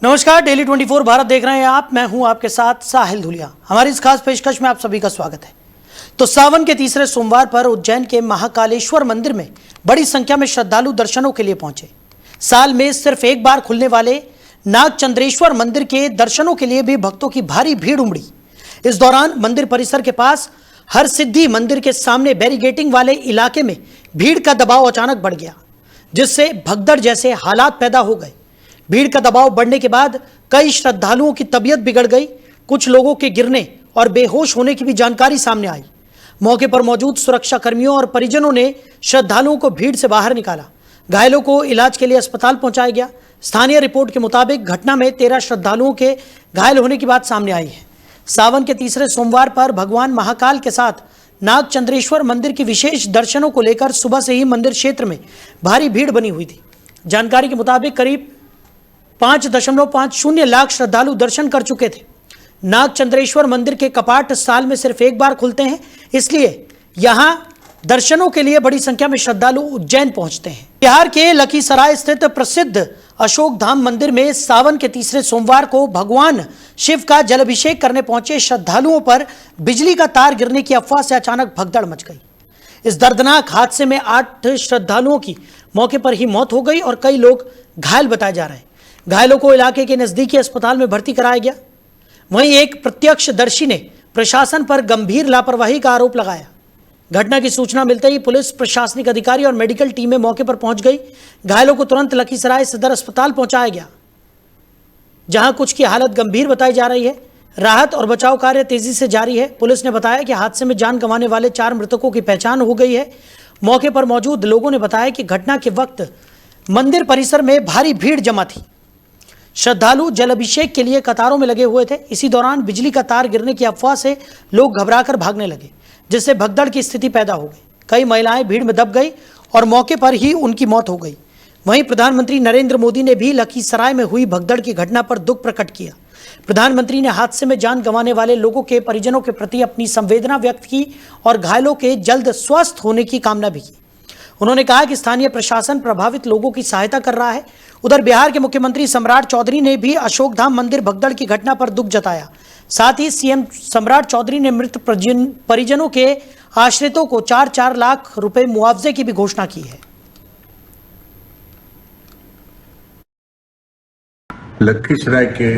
नमस्कार, डेली 24 भारत देख रहे हैं आप। मैं हूं आपके साथ साहिल धुलिया। हमारी इस खास पेशकश में आप सभी का स्वागत है। तो सावन के तीसरे सोमवार पर उज्जैन के महाकालेश्वर मंदिर में बड़ी संख्या में श्रद्धालु दर्शनों के लिए पहुंचे। साल में सिर्फ एक बार खुलने वाले नागचंद्रेश्वर मंदिर के दर्शनों के लिए भी भक्तों की भारी भीड़ उमड़ी। इस दौरान मंदिर परिसर के पास हर सिद्धि मंदिर के सामने बैरिकेडिंग वाले इलाके में भीड़ का दबाव अचानक बढ़ गया, जिससे भगदड़ जैसे हालात पैदा हो गए। भीड़ का दबाव बढ़ने के बाद कई श्रद्धालुओं की तबीयत बिगड़ गई। कुछ लोगों के गिरने और बेहोश होने की भी जानकारी सामने आई। मौके पर मौजूद सुरक्षा कर्मियों और परिजनों ने श्रद्धालुओं को भीड़ से बाहर निकाला। घायलों को इलाज के लिए अस्पताल पहुंचाया गया। स्थानीय रिपोर्ट के मुताबिक घटना में 13 श्रद्धालुओं के घायल होने की बात सामने आई है। सावन के तीसरे सोमवार पर भगवान महाकाल के साथ नागचंद्रेश्वर मंदिर के विशेष दर्शनों को लेकर सुबह से ही मंदिर क्षेत्र में भारी भीड़ बनी हुई थी। जानकारी के मुताबिक करीब 5.50 लाख श्रद्धालु दर्शन कर चुके थे। नागचंद्रेश्वर मंदिर के कपाट साल में सिर्फ एक बार खुलते हैं, इसलिए यहां दर्शनों के लिए बड़ी संख्या में श्रद्धालु उज्जैन पहुंचते हैं। बिहार के लखीसराय स्थित प्रसिद्ध अशोक धाम मंदिर में सावन के तीसरे सोमवार को भगवान शिव का जलाभिषेक करने पहुंचे श्रद्धालुओं पर बिजली का तार गिरने की अफवाह से अचानक भगदड़ मच गई। इस दर्दनाक हादसे में 8 श्रद्धालुओं की मौके पर ही मौत हो गई और कई लोग घायल बताए जा रहे हैं। घायलों को इलाके के नजदीकी अस्पताल में भर्ती कराया गया। वहीं एक प्रत्यक्षदर्शी ने प्रशासन पर गंभीर लापरवाही का आरोप लगाया। घटना की सूचना मिलते ही पुलिस, प्रशासनिक अधिकारी और मेडिकल टीमें मौके पर पहुंच गई। घायलों को तुरंत लखीसराय सदर अस्पताल पहुंचाया गया, जहां कुछ की हालत गंभीर बताई जा रही है। राहत और बचाव कार्य तेजी से जारी है। पुलिस ने बताया कि हादसे में जान गंवाने वाले 4 मृतकों की पहचान हो गई है। मौके पर मौजूद लोगों ने बताया कि घटना के वक्त मंदिर परिसर में भारी भीड़ जमा थी। श्रद्धालु जलाभिषेक के लिए कतारों में लगे हुए थे। इसी दौरान बिजली का तार गिरने की अफवाह से लोग घबराकर भागने लगे, जिससे भगदड़ की स्थिति पैदा हो गई। कई महिलाएं भीड़ में दब गई और मौके पर ही उनकी मौत हो गई। वहीं प्रधानमंत्री नरेंद्र मोदी ने भी लखीसराय में हुई भगदड़ की घटना पर दुख प्रकट किया। प्रधानमंत्री ने हादसे में जान गंवाने वाले लोगों के परिजनों के प्रति अपनी संवेदना व्यक्त की और घायलों के जल्द स्वस्थ होने की कामना भी की। उन्होंने कहा कि स्थानीय प्रशासन प्रभावित लोगों की सहायता कर रहा है। उधर बिहार के मुख्यमंत्री सम्राट चौधरी ने भी अशोक धाम मंदिर भगदड़ की घटना पर दुख जताया। साथ ही सीएम सम्राट चौधरी ने मृत परिजनों के आश्रितों को 4-4 लाख रुपए मुआवजे की भी घोषणा की है। लखीसराय के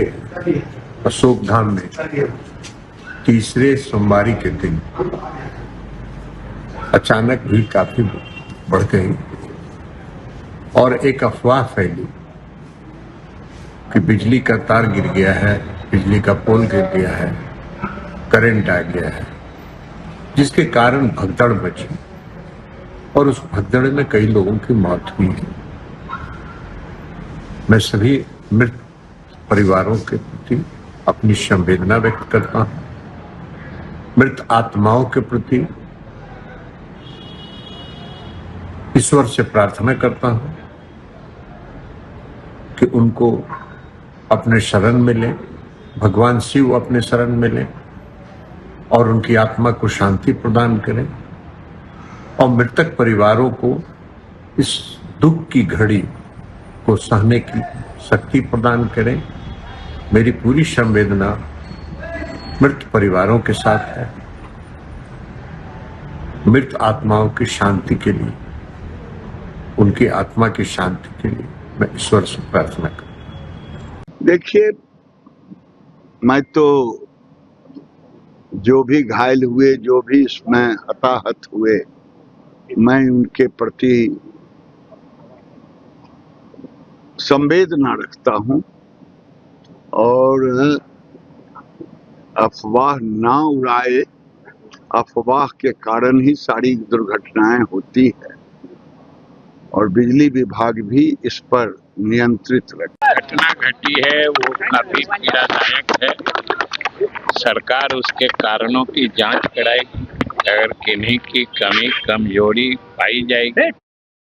अशोक धाम में तीसरे सोमवारी के दिन अचानक भीड़ काफी बढ़ गई और एक अफवाह फैली कि बिजली का तार गिर गया है, बिजली का पोल गिर गया है, करंट आ गया है, जिसके कारण भगदड़ मची और उस भगदड़ में कई लोगों की मौत हुई है। मैं सभी मृत परिवारों के प्रति अपनी संवेदना व्यक्त करता हूं। मृत आत्माओं के प्रति ईश्वर से प्रार्थना करता हूं कि उनको अपने शरण में ले, भगवान शिव अपने शरण में ले और उनकी आत्मा को शांति प्रदान करें और मृतक परिवारों को इस दुख की घड़ी को सहने की शक्ति प्रदान करें। मेरी पूरी संवेदना मृत परिवारों के साथ है। मृत आत्माओं की शांति के लिए, उनकी आत्मा की शांति के लिए मैं ईश्वर से प्रार्थना करूं। देखिए, मैं तो जो भी घायल हुए, जो भी इसमें हताहत हुए, मैं उनके प्रति संवेदना रखता हूं और अफवाह ना उड़ाए। अफवाह के कारण ही सारी दुर्घटनाएं होती है और बिजली विभाग भी इस पर नियंत्रित रखे। घटना घटी है वो काफी पीड़ादायक है। सरकार उसके कारणों की जांच कराएगी। अगर किन्हीं की कमी कमजोरी पाई जाएगी।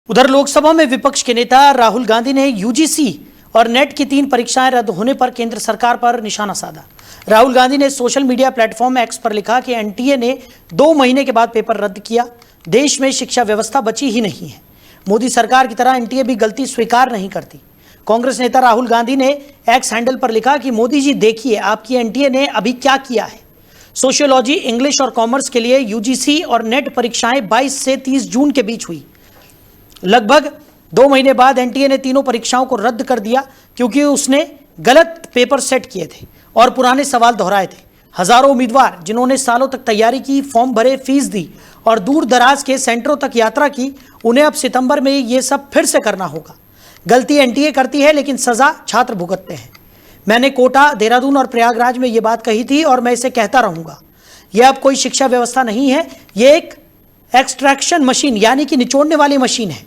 उधर लोकसभा में विपक्ष के नेता राहुल गांधी ने यूजीसी और नेट की 3 परीक्षाएं रद्द होने पर केंद्र सरकार पर निशाना साधा। राहुल गांधी ने सोशल मीडिया प्लेटफॉर्म एक्स पर लिखा कि एनटीए ने 2 महीने के बाद पेपर रद्द किया। देश में शिक्षा व्यवस्था बची ही नहीं है। मोदी सरकार की तरह एनटीए भी गलती स्वीकार नहीं करती। कांग्रेस नेता राहुल गांधी ने एक्स हैंडल पर लिखा कि मोदी जी देखिए आपकी एनटीए ने अभी क्या किया है। सोशियोलॉजी, इंग्लिश और कॉमर्स के लिए यूजीसी और नेट परीक्षाएं 22 से 30 जून के बीच हुई। लगभग 2 महीने बाद एनटीए ने तीनों परीक्षाओं को रद्द कर दिया क्योंकि उसने गलत पेपर सेट किए थे और पुराने सवाल दोहराए थे। हजारों उम्मीदवार जिन्होंने सालों तक तैयारी की, फॉर्म भरे, फीस दी और दूर दराज के सेंटरों तक यात्रा की, उन्हें अब सितंबर में ये सब फिर से करना होगा। गलती एनटीए करती है लेकिन सजा छात्र भुगतते हैं। मैंने कोटा, देहरादून और प्रयागराज में ये बात कही थी और मैं इसे कहता रहूंगा। यह अब कोई शिक्षा व्यवस्था नहीं है, यह एक एक्सट्रैक्शन मशीन यानी कि निचोड़ने वाली मशीन है।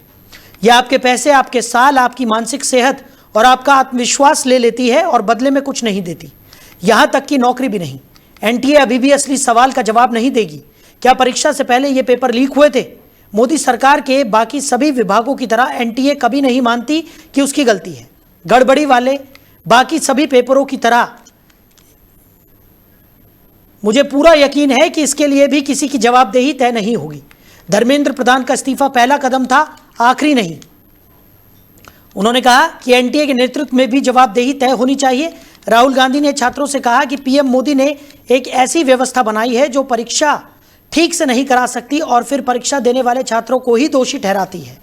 यह आपके पैसे, आपके साल, आपकी मानसिक सेहत और आपका आत्मविश्वास ले लेती है और बदले में कुछ नहीं देती, यहां तक कि नौकरी भी नहीं। एनटीए अभी भी असली सवाल का जवाब नहीं देगी। क्या परीक्षा से पहले ये पेपर लीक हुए थे? मोदी सरकार के बाकी सभी विभागों की तरह एनटीए कभी नहीं मानती कि उसकी गलती है। गड़बड़ी वाले बाकी सभी पेपरों की तरह मुझे पूरा यकीन है कि इसके लिए भी किसी की जवाबदेही तय नहीं होगी। धर्मेंद्र प्रधान का इस्तीफा पहला कदम था, आखिरी नहीं। उन्होंने कहा कि एनटीए के नेतृत्व में भी जवाबदेही तय होनी चाहिए। राहुल गांधी ने छात्रों से कहा कि पीएम मोदी ने एक ऐसी व्यवस्था बनाई है जो परीक्षा ठीक से नहीं करा सकती और फिर परीक्षा देने वाले छात्रों को ही दोषी ठहराती है।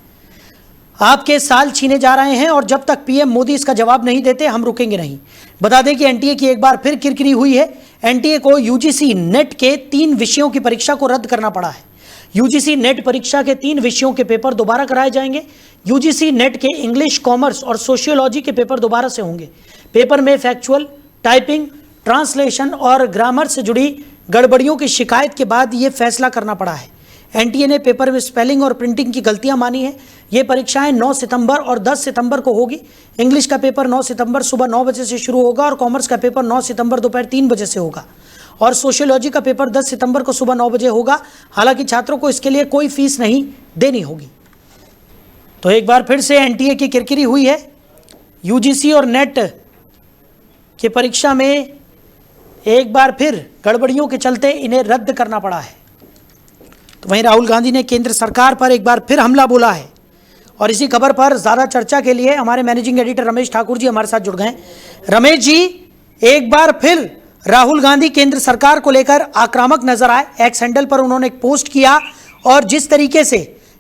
आपके साल छीने जा रहे हैं और जब तक पीएम मोदी इसका जवाब नहीं देते हम रुकेंगे नहीं। बता दें कि एनटीए की एक बार फिर किरकिरी हुई है। एनटीए को यूजीसी नेट के 3 विषयों की परीक्षा को रद्द करना पड़ा है। यूजीसी नेट परीक्षा के 3 विषयों के पेपर दोबारा कराए जाएंगे। यूजीसी नेट के इंग्लिश, कॉमर्स और सोशियोलॉजी के पेपर दोबारा से होंगे। पेपर में फैक्चुअल, टाइपिंग, ट्रांसलेशन और ग्रामर से जुड़ी गड़बड़ियों की शिकायत के बाद ये फैसला करना पड़ा है। एनटीए ने पेपर में स्पेलिंग और प्रिंटिंग की गलतियां मानी हैं। ये परीक्षाएं 9 सितंबर और 10 सितंबर को होगी। इंग्लिश का पेपर 9 सितंबर सुबह 9 बजे से शुरू होगा और कॉमर्स का पेपर 9 सितंबर दोपहर 3 बजे से होगा और सोशियोलॉजी का पेपर 10 सितंबर को सुबह 9 बजे होगा। हालांकि छात्रों को इसके लिए कोई फीस नहीं देनी होगी। तो एक बार फिर से एनटीए की किरकिरी हुई है। यूजीसी और नेट की परीक्षा में एक बार फिर गड़बड़ियों के चलते इन्हें रद्द करना पड़ा है। तो वहीं राहुल गांधी ने केंद्र सरकार पर एक बार फिर हमला बोला है और इसी खबर पर ज़्यादा चर्चा के लिए हमारे मैनेजिंग एडिटर रमेश ठाकुर जी हमारे साथ जुड़ गए। रमेश जी, एक बार फिर राहुल गांधी केंद्र सरकार को लेकर आक्रामक नजर आए। एक्स हैंडल पर उन्होंने एक पोस्ट किया और जिस तरीके से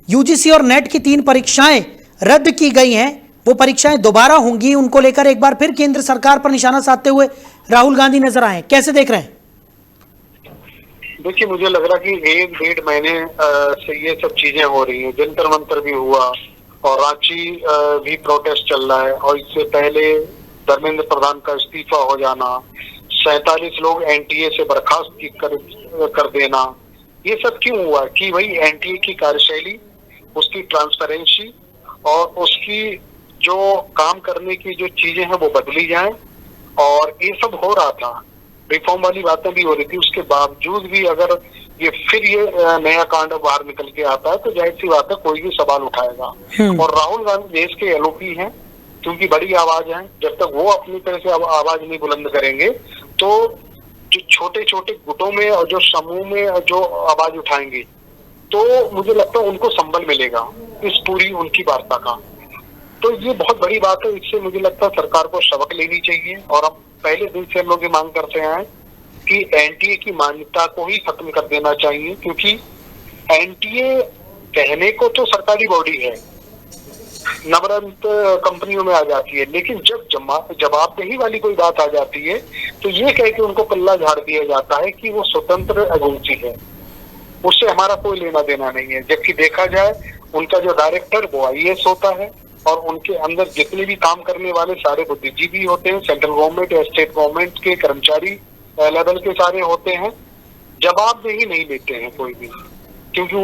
यूजीसी और नेट की 3 परीक्षाएं रद्द की गई हैं, वो परीक्षाएं दोबारा होंगी, उनको लेकर एक बार फिर केंद्र सरकार पर निशाना साधते हुए राहुल गांधी नजर आए। कैसे देख रहे हैं? देखिए, मुझे लग रहा कि 1-1.5 महीने से ये सब चीजें हो रही हैं। जंतर मंतर भी हुआ और रांची भी प्रोटेस्ट चल रहा है और इससे पहले धर्मेंद्र प्रधान का इस्तीफा हो जाना, 47 लोग एनटीए से बर्खास्त कर देना, ये सब क्यों हुआ? कि भाई एनटीए की कार्यशैली, उसकी ट्रांसपेरेंसी और उसकी जो काम करने की जो चीजें हैं वो बदली जाएं। और ये सब हो रहा था, रिफॉर्म वाली बातें भी हो रही थी। उसके बावजूद भी अगर ये फिर ये नया कांड बाहर निकल के आता है तो जाहिर सी बात है कोई भी सवाल उठाएगा। और राहुल गांधी देश के एलओपी हैं, क्योंकि बड़ी आवाज है। जब तक वो अपनी तरह से आवाज नहीं बुलंद करेंगे तो जो छोटे छोटे गुटों में और जो समूह में जो आवाज उठाएंगे तो मुझे लगता है उनको संबल मिलेगा इस पूरी उनकी वार्ता का। तो ये बहुत बड़ी बात है। इससे मुझे लगता है सरकार को सबक लेनी चाहिए। और अब पहले दिन से हम लोग ये मांग करते हैं कि एनटीए की मान्यता को ही खत्म कर देना चाहिए, क्योंकि एनटीए कहने को तो सरकारी बॉडी है, नवरंत कंपनियों में आ जाती है, लेकिन जब जवाबदेही वाली कोई बात आ जाती है तो ये कह के उनको पल्ला झाड़ दिया जाता है कि वो स्वतंत्र एजेंसी है, उससे हमारा कोई लेना देना नहीं है। जबकि देखा जाए उनका जो डायरेक्टर वो आईएएस होता है और उनके अंदर जितने भी काम करने वाले सारे बुद्धिजीवी होते हैं, सेंट्रल गवर्नमेंट या स्टेट गवर्नमेंट के कर्मचारी लेवल के सारे होते हैं। जवाबदेही नहीं लेते हैं कोई भी, क्योंकि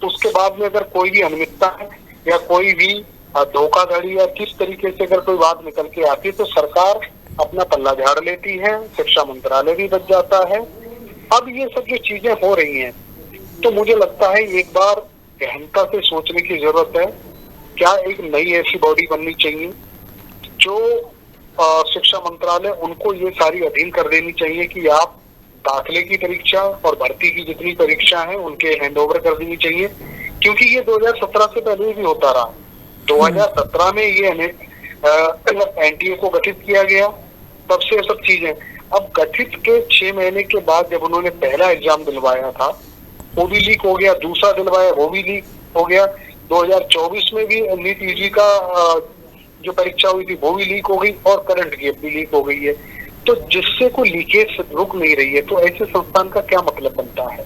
उसके बाद में अगर कोई भी अनियमितता है या कोई भी धोखाधड़ी या किस तरीके से अगर कोई बात निकल के आती है तो सरकार अपना पल्ला झाड़ लेती है, शिक्षा मंत्रालय भी बच जाता है। अब ये सब जो चीजें हो रही हैं तो मुझे लगता है एक बार गहनता से सोचने की जरूरत है। क्या एक नई ऐसी बॉडी बननी चाहिए जो शिक्षा मंत्रालय उनको ये सारी अधीन कर देनी चाहिए कि आप दाखिले की परीक्षा और भर्ती की जितनी परीक्षा है उनके हैंडओवर कर देनी चाहिए, क्योंकि ये 2017 से पहले भी होता रहा। 2017 में ये एनटीए को गठित किया गया, तब से सब चीजें। अब गठित के 6 महीने के बाद जब उन्होंने पहला एग्जाम दिलवाया था वो भी लीक हो गया, दूसरा दिलवाया वो भी लीक हो गया, 2024 में भी नीट यूजी का जो परीक्षा हुई थी वो भी लीक हो गई और करंट की भी लीक हो गई है। तो जिससे कोई लीकेज रुक नहीं रही है तो ऐसे संस्थान का क्या मतलब बनता है?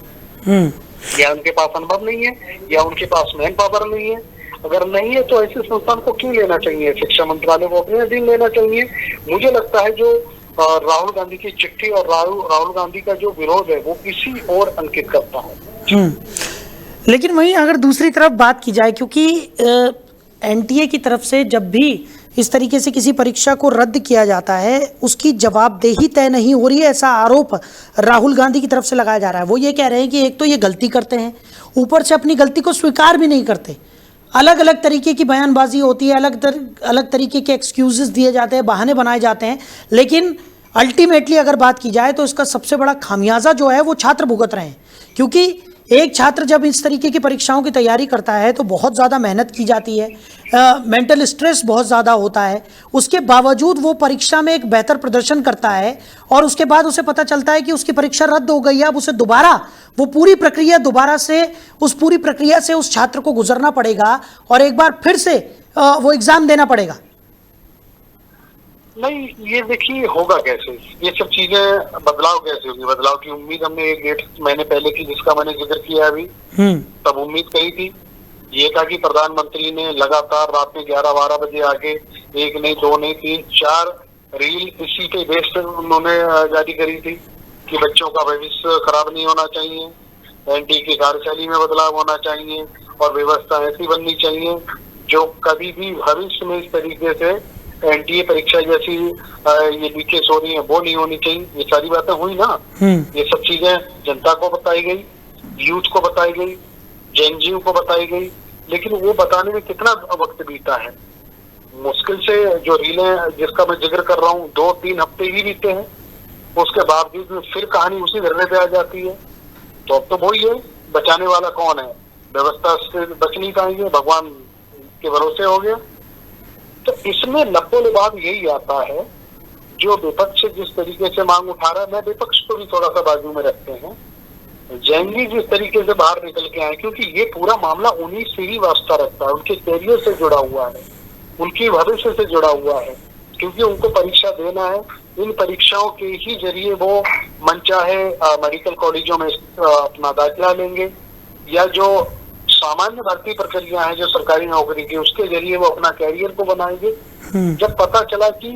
या उनके पास अनुभव नहीं है या उनके पास मैन पावर नहीं है। अगर नहीं है तो ऐसे संस्थान को क्यों लेना चाहिए? शिक्षा मंत्रालय को अपने अधीन लेना चाहिए। मुझे लगता है जो राहुल गांधी की चिट्ठी और राहुल गांधी का जो विरोध है वो इसी ओर अंकित करता है। लेकिन वहीं अगर दूसरी तरफ बात की जाए, क्योंकि एनटीए की तरफ से जब भी इस तरीके से किसी परीक्षा को रद्द किया जाता है उसकी जवाबदेही तय नहीं हो रही है, ऐसा आरोप राहुल गांधी की तरफ से लगाया जा रहा है। वो ये कह रहे हैं कि एक तो ये गलती करते हैं, ऊपर से अपनी गलती को स्वीकार भी नहीं करते, अलग अलग तरीके की बयानबाजी होती है, अलग तरीके के एक्सक्यूजेस दिए जाते हैं, बहाने बनाए जाते हैं। लेकिन अल्टीमेटली अगर बात की जाए तो इसका सबसे बड़ा खामियाजा जो है वो छात्र भुगत रहे हैं, क्योंकि एक छात्र जब इस तरीके की परीक्षाओं की तैयारी करता है तो बहुत ज़्यादा मेहनत की जाती है, मेंटल स्ट्रेस बहुत ज़्यादा होता है, उसके बावजूद वो परीक्षा में एक बेहतर प्रदर्शन करता है और उसके बाद उसे पता चलता है कि उसकी परीक्षा रद्द हो गई है। अब उसे दोबारा वो पूरी प्रक्रिया से उस छात्र को गुजरना पड़ेगा और एक बार फिर से वो एग्ज़ाम देना पड़ेगा। नहीं, ये देखिए होगा कैसे, ये सब चीजें बदलाव कैसे होगी? बदलाव की उम्मीद हमने 1.5 महीने पहले की, जिसका मैंने जिक्र किया अभी, तब उम्मीद कही थी। ये था कि प्रधानमंत्री ने लगातार रात में 11-12 बजे आके 1 नहीं 2 नहीं 3 4 रील इसी के बेस पर उन्होंने जारी करी थी कि बच्चों का भविष्य खराब नहीं होना चाहिए, एनटीए की कार्यशैली में बदलाव होना चाहिए और व्यवस्था ऐसी बननी चाहिए जो कभी भी भविष्य में इस तरीके से एनटीए परीक्षा जैसी ये लीकेज हो रही है वो नहीं होनी चाहिए। ये सारी बातें हुई ना, ये सब चीजें जनता को बताई गई, यूथ को बताई गई, जेएनयू को बताई गई, लेकिन वो बताने में कितना वक्त बीता है? मुश्किल से जो रीलें जिसका मैं जिक्र कर रहा हूँ 2-3 हफ्ते ही बीते हैं, उसके बावजूद फिर कहानी उसी धरने पे आ जाती है। तो अब तो वही है, बचाने वाला कौन है? व्यवस्था से बच नहीं पाएंगे, भगवान के भरोसे हो गया। तो इसमें लब्बो-लबाब यही आता है, जो विपक्ष जिस तरीके से मांग उठा रहा है, मैं विपक्ष को भी थोड़ा सा बाजू में रखते हैं, जैनजी जिस तरीके से बाहर निकल के आए, क्योंकि ये पूरा मामला उन्हीं से ही वास्ता रखता है, उनके कैरियर से जुड़ा हुआ है, उनकी भविष्य से जुड़ा हुआ है, क्योंकि उनको परीक्षा देना है। इन परीक्षाओं के ही जरिए वो मनचाहे मेडिकल कॉलेजों में अपना दाखिला लेंगे, या जो सामान्य भर्ती प्रक्रिया है जो सरकारी नौकरी की, उसके जरिए वो अपना कैरियर को बनाएंगे। जब पता चला कि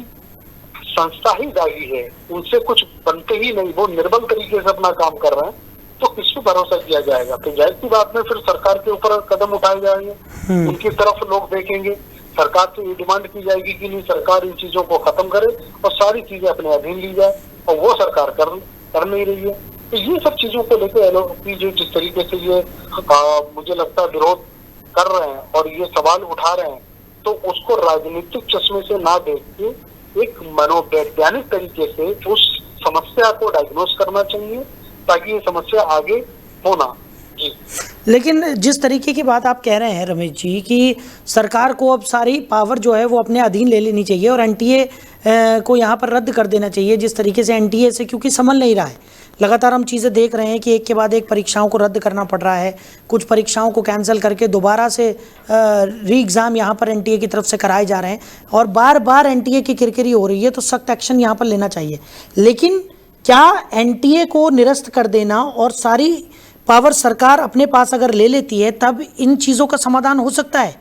संस्था ही दागी है, उनसे कुछ बनते ही नहीं, वो निर्बल तरीके से अपना काम कर रहे हैं, तो किस पे भरोसा किया जाएगा? तो जाहिर सी बात में फिर सरकार के ऊपर कदम उठाए जाएंगे, उनकी तरफ लोग देखेंगे, सरकार से ये डिमांड की जाएगी कि नहीं, सरकार इन चीजों को खत्म करे और सारी चीजें अपने अधीन ली जाए, और वो सरकार कर नहीं रही है। तो ये सब चीजों को लेकर एलओपी जो जिस तरीके से ये मुझे लगता है विरोध कर रहे हैं और ये सवाल उठा रहे हैं, तो उसको राजनीतिक चश्मे से ना देख के एक मनोवैज्ञानिक तरीके से उस समस्या को डायग्नोस करना चाहिए, ताकि ये समस्या आगे होना। लेकिन जिस तरीके की बात आप कह रहे हैं रमेश जी कि सरकार को अब सारी पावर जो है वो अपने अधीन ले लेनी चाहिए और एनटीए को यहाँ पर रद्द कर देना चाहिए, जिस तरीके से एनटीए से क्योंकि संभल नहीं रहा है, लगातार हम चीज़ें देख रहे हैं कि एक के बाद एक परीक्षाओं को रद्द करना पड़ रहा है, कुछ परीक्षाओं को कैंसिल करके दोबारा से री एग्ज़ाम यहाँ पर एनटीए की तरफ से कराए जा रहे हैं और बार बार एनटीए की किरकिरी हो रही है, तो सख्त एक्शन यहाँ पर लेना चाहिए। लेकिन क्या एनटीए को निरस्त कर देना और सारी पावर सरकार अपने पास अगर ले लेती है तब इन चीज़ों का समाधान हो सकता है?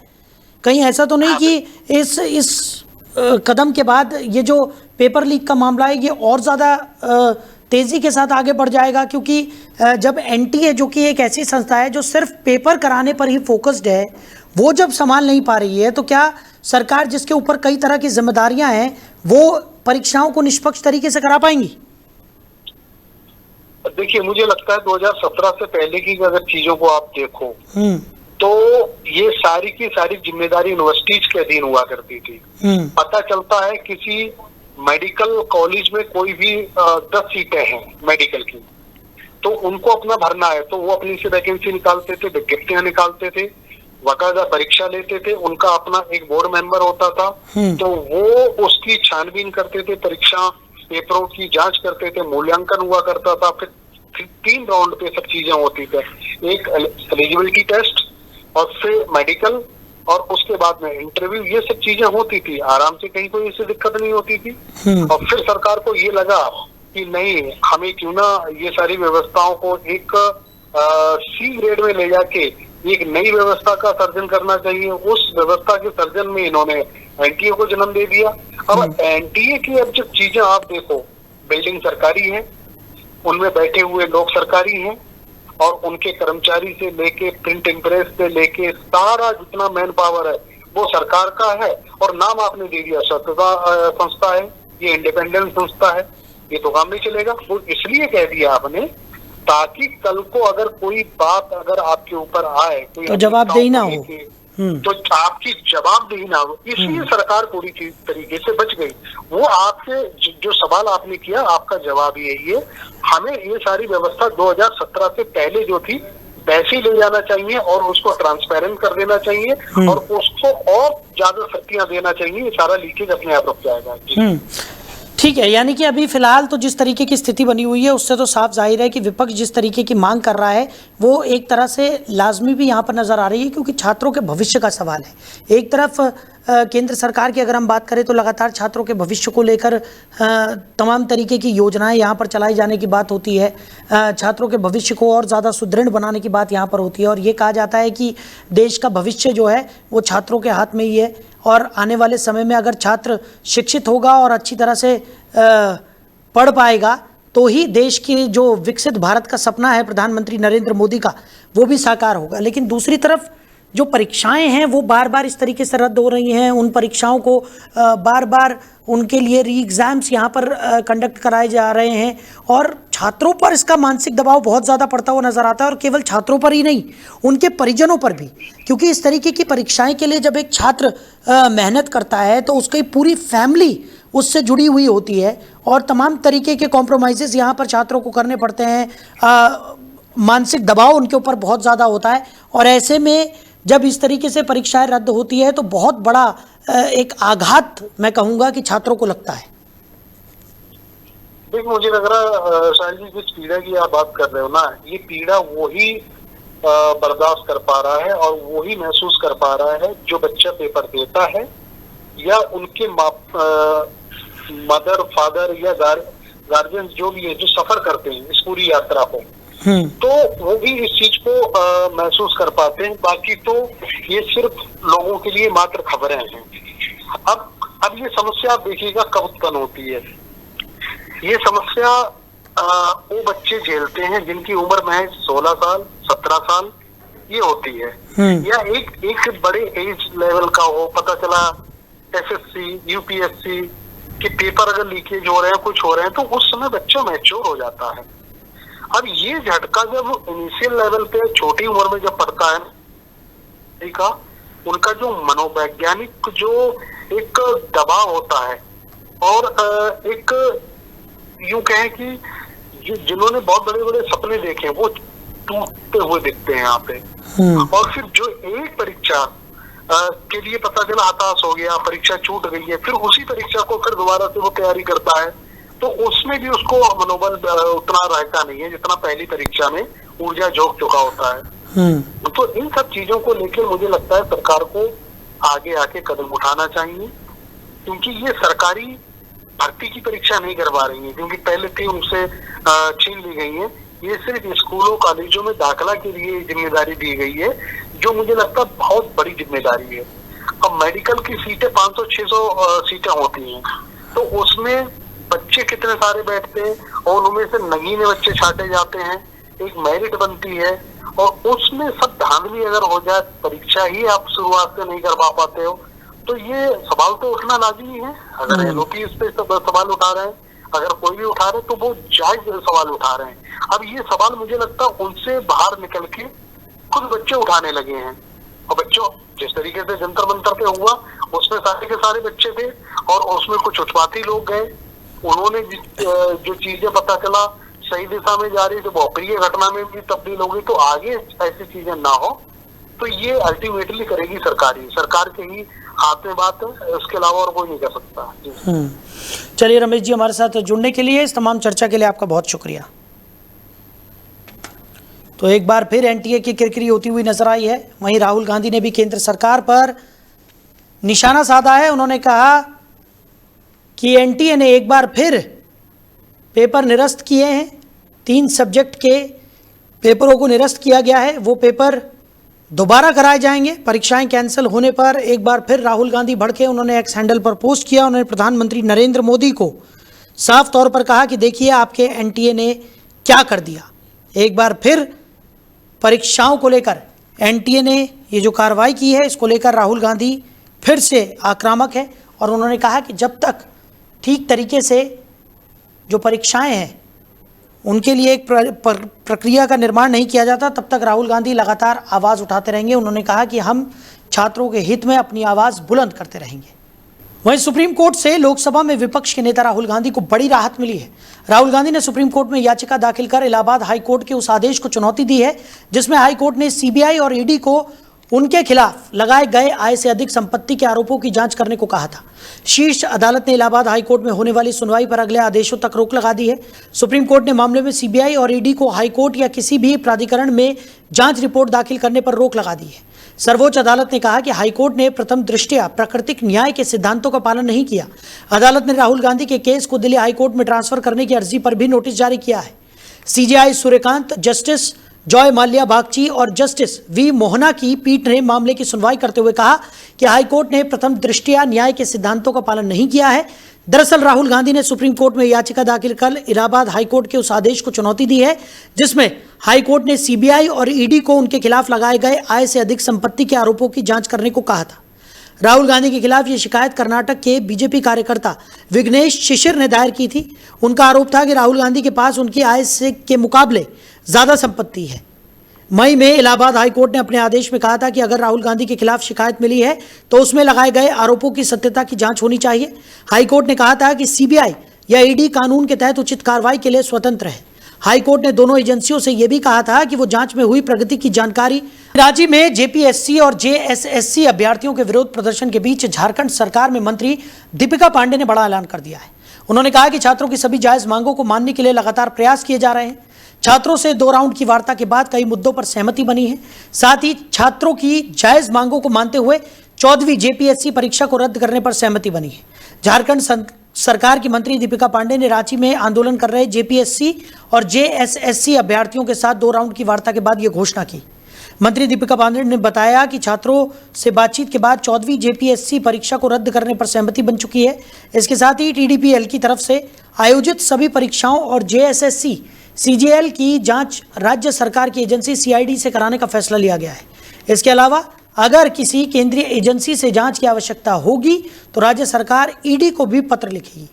कहीं ऐसा तो नहीं कि इस कदम के बाद ये जो पेपर लीक का मामला है ये और ज़्यादा तेज़ी के साथ आगे बढ़ जाएगा? क्योंकि जब एनटीए जो कि एक ऐसी संस्था है जो सिर्फ पेपर कराने पर ही फोकस्ड है, वो जब संभाल नहीं पा रही है, तो क्या सरकार जिसके ऊपर कई तरह की जिम्मेदारियां हैं वो परीक्षाओं को निष्पक्ष तरीके से करा पाएंगी? देखिए, मुझे लगता है 2017 से पहले की अगर चीजों को आप देखो तो ये सारी की सारी जिम्मेदारी यूनिवर्सिटीज के अधीन हुआ करती थी। पता चलता है किसी मेडिकल कॉलेज में कोई भी 10 सीटें हैं मेडिकल की, तो उनको अपना भरना है, तो वो अपनी से वैकेंसी निकालते थे, विज्ञप्तियां निकालते थे, बाकायदा परीक्षा लेते थे, उनका अपना एक बोर्ड मेंबर होता था, तो वो उसकी छानबीन करते थे, परीक्षा पेपरों की जांच करते थे, मूल्यांकन हुआ करता था, फिर 3 राउंड पे सब चीजें होती थी, एक एलिजिबिलिटी टेस्ट और फिर मेडिकल और उसके बाद में इंटरव्यू, ये सब चीजें होती थी आराम से, कहीं कोई इससे दिक्कत नहीं होती थी। और फिर सरकार को ये लगा कि नहीं, हमें क्यों ना ये सारी व्यवस्थाओं को एक सी ग्रेड में ले जाके एक नई व्यवस्था का सर्जन करना चाहिए। उस व्यवस्था के सर्जन में इन्होंने एनटीए को जन्म दे दिया। अब एनटीए की अब जब चीजें आप देखो, बिल्डिंग सरकारी है, उनमें बैठे हुए लोग सरकारी हैं और उनके कर्मचारी से लेके प्रिंट इम्प्रेस से लेके सारा जितना मैन पावर है वो सरकार का है, और नाम आपने दे दिया सत्यता संस्था है, ये इंडिपेंडेंट संस्था है, ये तो काम नहीं चलेगा। वो इसलिए कह दिया आपने ताकि कल को अगर कोई बात अगर आपके ऊपर आए, कोई तो जवाबदेही ना हो, तो आपकी जवाबदेही ना हो, इसलिए सरकार पूरी तरीके से बच गई। वो आपसे जो सवाल आपने किया, आपका जवाब यही है, हमें ये सारी व्यवस्था 2017 से पहले जो थी वैसे ही ले जाना चाहिए और उसको ट्रांसपेरेंट कर देना चाहिए और उसको और ज्यादा शक्तियां देना चाहिए, ये सारा लीकेज अपने आप रुक जाएगा। ठीक है, यानी कि अभी फिलहाल तो जिस तरीके की स्थिति बनी हुई है उससे तो साफ जाहिर है कि विपक्ष जिस तरीके की मांग कर रहा है वो एक तरह से लाजमी भी यहाँ पर नजर आ रही है, क्योंकि छात्रों के भविष्य का सवाल है। एक तरफ केंद्र सरकार की अगर हम बात करें तो लगातार छात्रों के भविष्य को लेकर तमाम तरीके की योजनाएं यहाँ पर चलाई जाने की बात होती है, छात्रों के भविष्य को और ज़्यादा सुदृढ़ बनाने की बात यहाँ पर होती है, और ये कहा जाता है कि देश का भविष्य जो है वो छात्रों के हाथ में ही है, और आने वाले समय में अगर छात्र शिक्षित होगा और अच्छी तरह से पढ़ पाएगा तो ही देश की जो विकसित भारत का सपना है प्रधानमंत्री नरेंद्र मोदी का, वो भी साकार होगा। लेकिन दूसरी तरफ जो परीक्षाएं हैं वो बार बार इस तरीके से रद्द हो रही हैं, उन परीक्षाओं को बार बार उनके लिए री एग्ज़ाम्स यहाँ पर कंडक्ट कराए जा रहे हैं, और छात्रों पर इसका मानसिक दबाव बहुत ज़्यादा पड़ता हुआ नज़र आता है, और केवल छात्रों पर ही नहीं, उनके परिजनों पर भी, क्योंकि इस तरीके की परीक्षाएं के लिए जब एक छात्र मेहनत करता है तो उसकी पूरी फैमिली उससे जुड़ी हुई होती है, और तमाम तरीके के कॉम्प्रोमाइज़ यहाँ पर छात्रों को करने पड़ते हैं, मानसिक दबाव उनके ऊपर बहुत ज़्यादा होता है, और ऐसे में जब इस तरीके से परीक्षाएं रद्द होती है तो बहुत बड़ा एक आघात मैं कहूँगा कि छात्रों को लगता है। देखिए, मुझे लग रहा शायद जी जिस पीड़ा की आप बात कर रहे हो ना, ये पीड़ा वही बर्दाश्त कर पा रहा है और वही महसूस कर पा रहा है जो बच्चा पेपर देता है या उनके मदर फादर या गार्जियन जो भी है जो सफर करते हैं इस पूरी यात्रा को, तो वो भी इस चीज को महसूस कर पाते हैं। बाकी तो ये सिर्फ लोगों के लिए मात्र खबरें हैं। अब ये समस्या आप देखिएगा कब उत्पन्न होती है। ये समस्या वो बच्चे झेलते हैं जिनकी उम्र महज 16 साल 17 साल ये होती है, या एक बड़े एज लेवल का हो, पता चला एसएससी यूपीएससी के पेपर अगर लीकेज हो रहे हैं, कुछ हो रहे हैं, तो उस समय बच्चा मैच्योर हो जाता है। अब ये झटका जब इनिशियल लेवल पे छोटी उम्र में जब पड़ता है का, उनका जो मनोवैज्ञानिक जो एक दबाव होता है, और एक यूं कहें कि जिन्होंने बहुत बड़े बड़े सपने देखे वो टूटते हुए दिखते हैं यहाँ पे, और फिर जो एक परीक्षा के लिए पता चला हताश हो गया, परीक्षा छूट गई है, फिर उसी परीक्षा को फिर दोबारा से वो तैयारी करता है, तो उसमें भी उसको मनोबल उतना रहता नहीं है जितना पहली परीक्षा में ऊर्जा झोंक चुका होता है। तो इन सब चीजों को लेकर मुझे लगता है सरकार को आगे आके कदम उठाना चाहिए, क्योंकि ये सरकारी भर्ती की परीक्षा नहीं करवा रही है, क्योंकि पहले थी उनसे छीन ली गई है। ये सिर्फ स्कूलों कॉलेजों में दाखिला के लिए जिम्मेदारी दी गई है, जो मुझे लगता है बहुत बड़ी जिम्मेदारी है। अब मेडिकल की सीटें 500-600 सीटें होती हैं, तो उसमें बच्चे कितने सारे बैठते हैं और उनमें से नगीने बच्चे छांटे जाते हैं, एक मेरिट बनती है, और उसमें सब धांधली अगर हो जाए, परीक्षा ही आप शुरुआत से नहीं करवा पाते हो, तो ये सवाल तो उठना लाजमी है। अगर एलओपी इस पे सवाल उठा रहे हैं, अगर कोई भी उठा रहे तो वो जायज सवाल उठा रहे हैं। अब ये सवाल मुझे लगता है उनसे बाहर निकल के खुद बच्चे उठाने लगे हैं, और बच्चों जिस तरीके से जंतर मंतर पे हुआ उसमें सारे के सारे बच्चे थे, और उसमें कुछ उत्पाती लोग गए, उन्होंने जो चीजें पता चला सही दिशा में जा रही, तो वो अप्रिय घटना में भी तब्दील हो गई। तो आगे ऐसी चीजें ना हो, तो ये अल्टीमेटली करेगी सरकार के ही हाथ में बात है, उसके अलावा और कोई नहीं कर सकता। चलिए रमेश जी, हमारे साथ जुड़ने के लिए, इस तमाम चर्चा के लिए आपका बहुत शुक्रिया। तो एक बार फिर एनटीए की किरकिरी होती हुई नजर आई है। वहीं राहुल गांधी ने भी केंद्र सरकार पर निशाना साधा है। उन्होंने कहा कि एनटीए ने एक बार फिर पेपर निरस्त किए हैं। 3 सब्जेक्ट के पेपरों को निरस्त किया गया है, वो पेपर दोबारा कराए जाएंगे। परीक्षाएं कैंसिल होने पर एक बार फिर राहुल गांधी भड़के। उन्होंने एक्स हैंडल पर पोस्ट किया। उन्होंने प्रधानमंत्री नरेंद्र मोदी को साफ तौर पर कहा कि देखिए आपके एनटीए ने क्या कर दिया। एक बार फिर परीक्षाओं को लेकर एनटीए ने ये जो कार्रवाई की है, इसको लेकर राहुल गांधी फिर से आक्रामक है। और उन्होंने कहा कि जब तक ठीक तरीके से जो परीक्षाएं हैं उनके लिए एक प्रक्रिया का निर्माण नहीं किया जाता, तब तक राहुल गांधी लगातार आवाज़ उठाते रहेंगे। उन्होंने कहा कि हम छात्रों के हित में अपनी आवाज़ बुलंद करते रहेंगे। वहीं सुप्रीम कोर्ट से लोकसभा में विपक्ष के नेता राहुल गांधी को बड़ी राहत मिली है। राहुल गांधी ने सुप्रीम कोर्ट में याचिका दाखिल कर इलाहाबाद हाई कोर्ट के उस आदेश को चुनौती दी है जिसमें हाई कोर्ट ने सीबीआई और ईडी को उनके खिलाफ लगाए गए आय से अधिक संपत्ति के आरोपों की जांच करने को कहा था। शीर्ष अदालत ने इलाहाबाद हाई कोर्ट में होने वाली सुनवाई पर अगले आदेशों तक रोक लगा दी है। सुप्रीम कोर्ट ने मामले में सीबीआई और ईडी को हाई कोर्ट या किसी भी प्राधिकरण में जांच रिपोर्ट दाखिल करने पर रोक लगा दी है। सर्वोच्च अदालत ने कहा कि हाईकोर्ट ने प्रथम दृष्टया प्राकृतिक न्याय के सिद्धांतों का पालन नहीं किया। अदालत ने राहुल गांधी के केस को दिल्ली हाईकोर्ट में ट्रांसफर करने की अर्जी पर भी नोटिस जारी किया है। CJI Suryakant, justice Joy Mallya Bagchi और जस्टिस वी मोहना की पीठ ने मामले की सुनवाई करते हुए कहा कि हाईकोर्ट ने प्रथम दृष्टया न्याय के सिद्धांतों का पालन नहीं किया है। दरअसल राहुल गांधी ने सुप्रीम कोर्ट में याचिका दाखिल कर इलाहाबाद हाईकोर्ट के उस आदेश को चुनौती दी है जिसमें हाईकोर्ट ने सीबीआई और ईडी को उनके खिलाफ लगाए गए आय से अधिक संपत्ति के आरोपों की जांच करने को कहा था। राहुल गांधी के खिलाफ ये शिकायत कर्नाटक के बीजेपी कार्यकर्ता विघ्नेश शिशिर ने दायर की थी। उनका आरोप था कि राहुल गांधी के पास उनकी आय से के मुकाबले ज्यादा संपत्ति है। मई में इलाहाबाद हाईकोर्ट ने अपने आदेश में कहा था कि अगर राहुल गांधी के खिलाफ शिकायत मिली है तो उसमें लगाए गए आरोपों की सत्यता की जांच होनी चाहिए। हाईकोर्ट ने कहा था कि सीबीआई या ईडी कानून के तहत उचित कार्रवाई के लिए स्वतंत्र है। हाईकोर्ट ने दोनों एजेंसियों से यह भी कहा था कि वो जांच में हुई प्रगति की जानकारी। राज्य में जेपीएससी और जेएसएससी अभ्यर्थियों के विरोध प्रदर्शन के बीच झारखंड सरकार में मंत्री दीपिका पांडे ने बड़ा ऐलान कर दिया है। उन्होंने कहा कि छात्रों की सभी जायज मांगों को मानने के लिए लगातार प्रयास किए जा रहे हैं। छात्रों से 2 राउंड की वार्ता के बाद कई मुद्दों पर सहमति बनी है। साथ ही छात्रों की जायज मांगों को मानते हुए 14वीं जेपीएससी परीक्षा को रद्द करने पर सहमति बनी है। झारखंड सरकार की मंत्री दीपिका पांडे ने रांची में आंदोलन कर रहे जेपीएससी और जेएसएससी अभ्यर्थियों के साथ 2 राउंड की वार्ता के बाद यह घोषणा की। मंत्री दीपिका पांडे ने बताया कि छात्रों से बातचीत के बाद 14वीं जेपीएससी परीक्षा को रद्द करने पर सहमति बन चुकी है। इसके साथ ही टीडीपीएल की तरफ से आयोजित सभी परीक्षाओं और जेएसएससी सीजीएल की जांच राज्य सरकार की एजेंसी सीआईडी से कराने का फैसला लिया गया है। इसके अलावा अगर किसी केंद्रीय एजेंसी से जांच की आवश्यकता होगी तो राज्य सरकार ईडी को भी पत्र लिखेगी।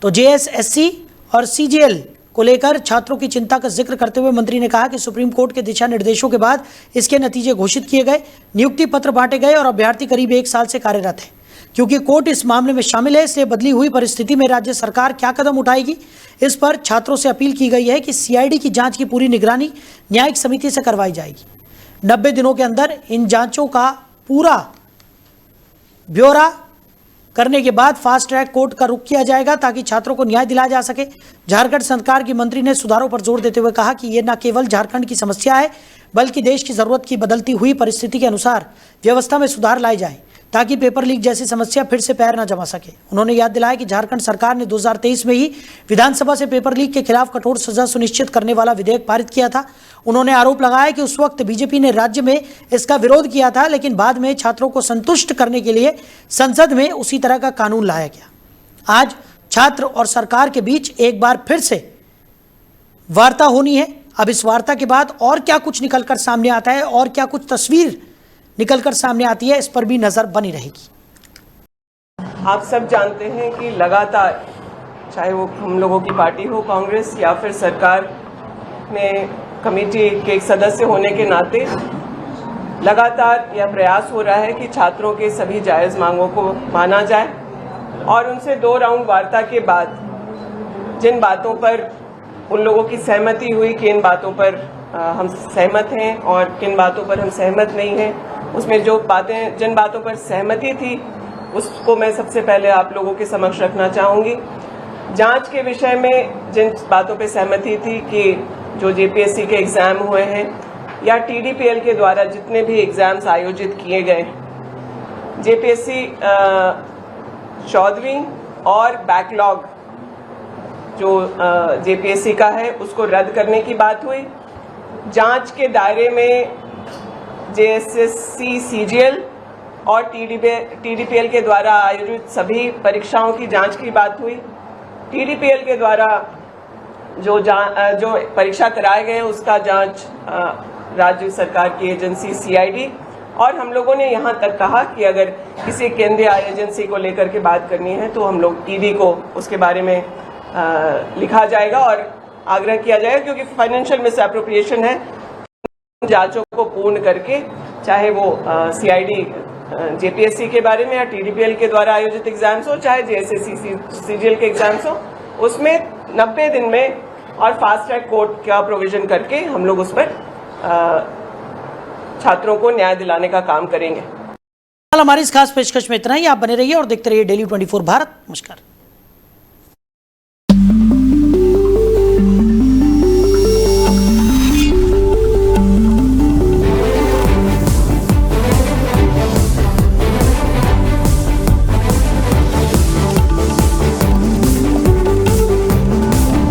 तो जेएसएससी और सीजीएल को लेकर छात्रों की चिंता का जिक्र करते हुए मंत्री ने कहा कि सुप्रीम कोर्ट के दिशा निर्देशों के बाद इसके नतीजे घोषित किए गए, नियुक्ति पत्र बांटे गए और अभ्यर्थी करीब 1 साल से कार्यरत है। क्योंकि कोर्ट इस मामले में शामिल है, इसलिए बदली हुई परिस्थिति में राज्य सरकार क्या कदम उठाएगी, इस पर छात्रों से अपील की गई है कि सीआईडी की जांच की पूरी निगरानी न्यायिक समिति से करवाई जाएगी। 90 दिनों के अंदर इन जांचों का पूरा ब्यौरा करने के बाद फास्ट ट्रैक कोर्ट का रुख किया जाएगा ताकि छात्रों को न्याय दिलाया जा सके। झारखंड सरकार की मंत्री ने सुधारों पर जोर देते हुए कहा कि ये न केवल झारखंड की समस्या है बल्कि देश की जरूरत की बदलती हुई परिस्थिति के अनुसार व्यवस्था में सुधार लाए जाए ताकि पेपर लीक जैसी समस्या फिर से पैर न जमा सके। उन्होंने याद दिलाया कि झारखंड सरकार ने 2023 में ही विधानसभा से पेपर लीक के खिलाफ कठोर सजा सुनिश्चित करने वाला विधेयक पारित किया था। उन्होंने आरोप लगाया कि उस वक्त बीजेपी ने राज्य में इसका विरोध किया था, लेकिन बाद में छात्रों को संतुष्ट करने के लिए संसद में उसी तरह का कानून लाया गया। आज छात्र और सरकार के बीच एक बार फिर से वार्ता होनी है। अब इस वार्ता के बाद और क्या कुछ निकलकर सामने आता है और क्या कुछ तस्वीर निकलकर सामने आती है, इस पर भी नजर बनी रहेगी। आप सब जानते हैं कि लगातार चाहे वो हम लोगों की पार्टी हो कांग्रेस या फिर सरकार में कमेटी के एक सदस्य होने के नाते लगातार यह प्रयास हो रहा है कि छात्रों के सभी जायज़ मांगों को माना जाए और उनसे 2 राउंड वार्ता के बाद जिन बातों पर उन लोगों की सहमति हुई कि इन बातों पर हम सहमत हैं और किन बातों पर हम सहमत नहीं हैं। उसमें जो बातें, जिन बातों पर सहमति थी उसको मैं सबसे पहले आप लोगों के समक्ष रखना चाहूँगी। जांच के विषय में जिन बातों पर सहमति थी कि जो जेपीएससी के एग्ज़ाम हुए हैं या टीडीपीएल के द्वारा जितने भी एग्ज़ाम्स आयोजित किए गए, जेपीएससी 14वीं और बैकलॉग जो जेपीएससी का है उसको रद्द करने की बात हुई। जांच के दायरे में जेएसएससी, सीजीएल और टीडीपीएल के द्वारा आयोजित सभी परीक्षाओं की जांच की बात हुई। टीडीपीएल के द्वारा जो परीक्षा कराए गए उसका जांच राज्य सरकार की एजेंसी सीआईडी, और हम लोगों ने यहाँ तक कहा कि अगर किसी केंद्रीय एजेंसी को लेकर के बात करनी है तो हम लोग ईडी को उसके बारे में लिखा जाएगा और आग्रह किया जाएगा, क्योंकि फाइनेंशियल मिस एप्रोप्रिएशन है। जांचों को पूर्ण करके, चाहे वो सीआईडी जेपीएससी के बारे में या टीडीपीएल के द्वारा आयोजित एग्जाम्स हो, चाहे जेएसएससी सीजीएल के एग्जाम्स हो, उसमें 90 दिन में और फास्ट ट्रैक कोर्ट का प्रोविजन करके हम लोग उस पर छात्रों को न्याय दिलाने का काम करेंगे। हमारी इस खास पेशकश में इतना ही। आप बने रहिए और देखते रहिए डेली 24 भारत। नमस्कार।